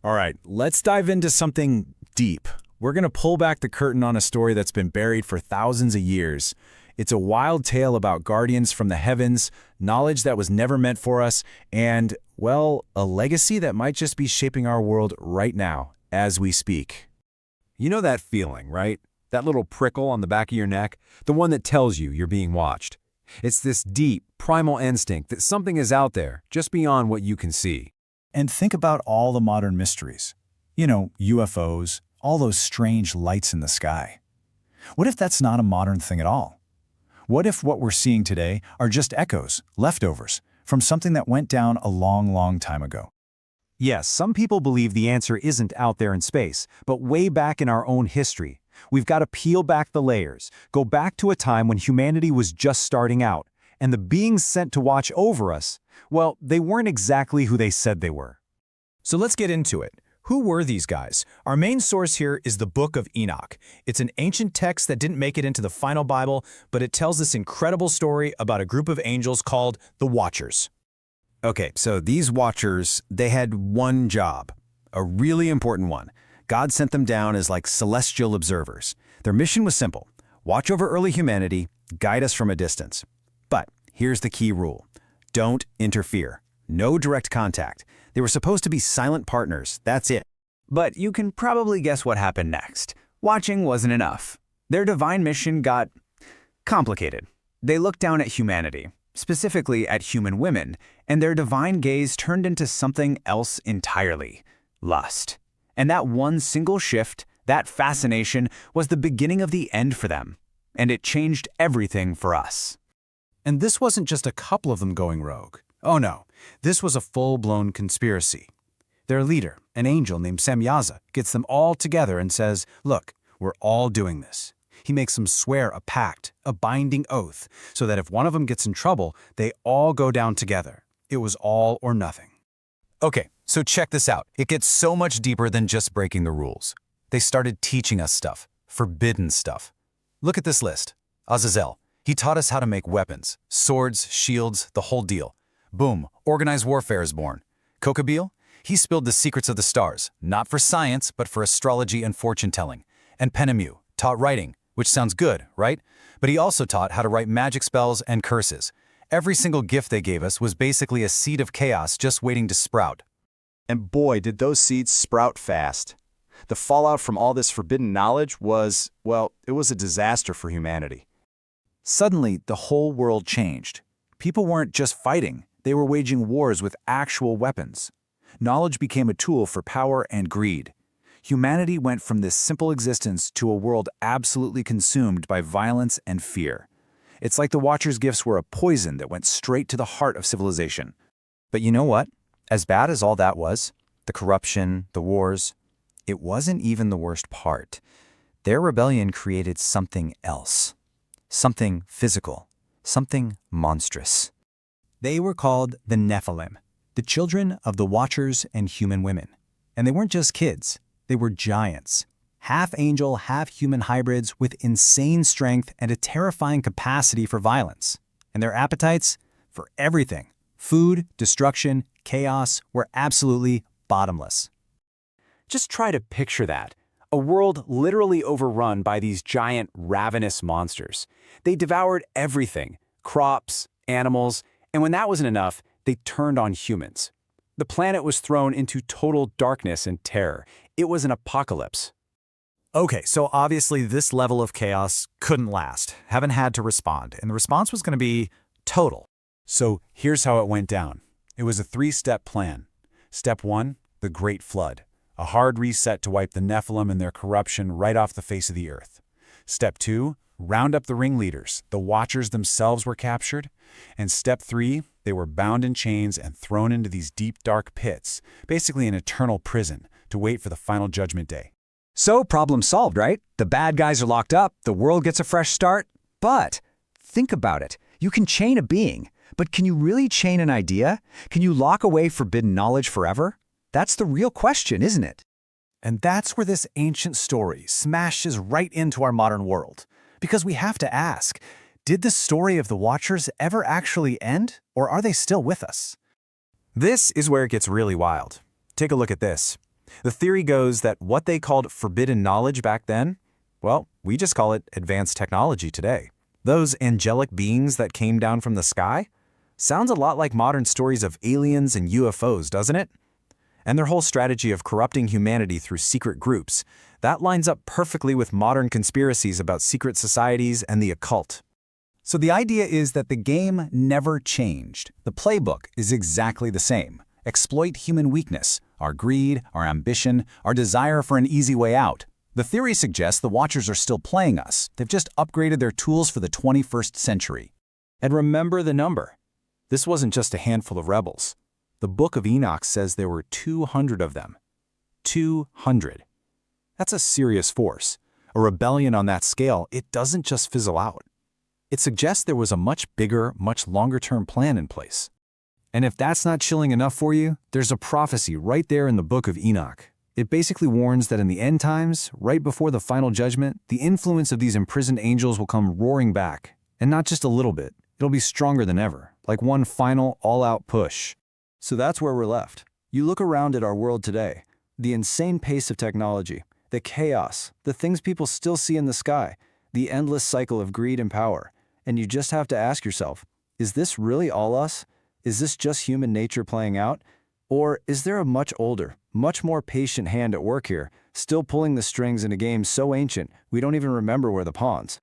All right, let's dive into something deep. We're going to pull back the curtain on a story that's been buried for thousands of years. It's a wild tale about guardians from the heavens, knowledge that was never meant for us, and, well, a legacy that might just be shaping our world right now, as we speak. You know that feeling, right? That little prickle on the back of your neck? The one that tells you you're being watched. It's this deep, primal instinct that something is out there, just beyond what you can see. And think about all the modern mysteries. You know, UFOs, all those strange lights in the sky. What if that's not a modern thing at all? What if what we're seeing today are just echoes, leftovers, from something that went down a long, long time ago? Yes, some people believe the answer isn't out there in space, but way back in our own history. We've got to peel back the layers, go back to a time when humanity was just starting out, and the beings sent to watch over us, well, they weren't exactly who they said they were. So let's get into it. Who were these guys? Our main source here is the Book of Enoch. It's an ancient text that didn't make it into the final Bible, but it tells this incredible story about a group of angels called the Watchers. Okay, so these Watchers, they had one job, a really important one. God sent them down as like celestial observers. Their mission was simple: watch over early humanity, guide us from a distance. But here's the key rule: don't interfere. No direct contact. They were supposed to be silent partners, that's it. But you can probably guess what happened next. Watching wasn't enough. Their divine mission got complicated. They looked down at humanity, specifically at human women, and their divine gaze turned into something else entirely: lust. And that one single shift, that fascination, was the beginning of the end for them. And it changed everything for us. And this wasn't just a couple of them going rogue. Oh no, this was a full-blown conspiracy. Their leader, an angel named Samyaza, gets them all together and says, look, we're all doing this. He makes them swear a pact, a binding oath, so that if one of them gets in trouble, they all go down together. It was all or nothing. Okay, so check this out. It gets so much deeper than just breaking the rules. They started teaching us stuff, forbidden stuff. Look at this list. Azazel. He taught us how to make weapons, swords, shields, the whole deal. Boom, organized warfare is born. Kokabeel, he spilled the secrets of the stars, not for science, but for astrology and fortune-telling. And Penemu taught writing, which sounds good, right? But he also taught how to write magic spells and curses. Every single gift they gave us was basically a seed of chaos just waiting to sprout. And boy, did those seeds sprout fast. The fallout from all this forbidden knowledge was, well, it was a disaster for humanity. Suddenly, the whole world changed. People weren't just fighting, they were waging wars with actual weapons. Knowledge became a tool for power and greed. Humanity went from this simple existence to a world absolutely consumed by violence and fear. It's like the Watchers' gifts were a poison that went straight to the heart of civilization. But you know what? As bad as all that was, the corruption, the wars, it wasn't even the worst part. Their rebellion created something else. Something physical. Something monstrous. They were called the Nephilim, the children of the Watchers and human women. And they weren't just kids. They were giants. Half-angel, half-human hybrids with insane strength and a terrifying capacity for violence. And their appetites? For everything. Food, destruction, chaos were absolutely bottomless. Just try to picture that. A world literally overrun by these giant, ravenous monsters. They devoured everything: crops, animals, and when that wasn't enough, they turned on humans. The planet was thrown into total darkness and terror. It was an apocalypse. Okay, so obviously this level of chaos couldn't last. Heaven had to respond, and the response was going to be total. So here's how it went down. It was a three-step plan. Step 1, the Great Flood. A hard reset to wipe the Nephilim and their corruption right off the face of the earth. Step 2, round up the ringleaders. The Watchers themselves were captured. And step 3, they were bound in chains and thrown into these deep, dark pits, basically an eternal prison, to wait for the final judgment day. So, problem solved, right? The bad guys are locked up, the world gets a fresh start. But think about it. You can chain a being, but can you really chain an idea? Can you lock away forbidden knowledge forever? That's the real question, isn't it? And that's where this ancient story smashes right into our modern world. Because we have to ask, did the story of the Watchers ever actually end, or are they still with us? This is where it gets really wild. Take a look at this. The theory goes that what they called forbidden knowledge back then, well, we just call it advanced technology today. Those angelic beings that came down from the sky? Sounds a lot like modern stories of aliens and UFOs, doesn't it? And their whole strategy of corrupting humanity through secret groups, that lines up perfectly with modern conspiracies about secret societies and the occult. So the idea is that the game never changed. The playbook is exactly the same. Exploit human weakness, our greed, our ambition, our desire for an easy way out. The theory suggests the Watchers are still playing us. They've just upgraded their tools for the 21st century. And remember the number. This wasn't just a handful of rebels. The Book of Enoch says there were 200 of them. 200. That's a serious force. A rebellion on that scale, it doesn't just fizzle out. It suggests there was a much bigger, much longer-term plan in place. And if that's not chilling enough for you, there's a prophecy right there in the Book of Enoch. It basically warns that in the end times, right before the final judgment, the influence of these imprisoned angels will come roaring back. And not just a little bit. It'll be stronger than ever, like one final, all-out push. So that's where we're left. You look around at our world today, the insane pace of technology, the chaos, the things people still see in the sky, the endless cycle of greed and power. And you just have to ask yourself, is this really all us? Is this just human nature playing out? Or is there a much older, much more patient hand at work here, still pulling the strings in a game so ancient we don't even remember where the pawns?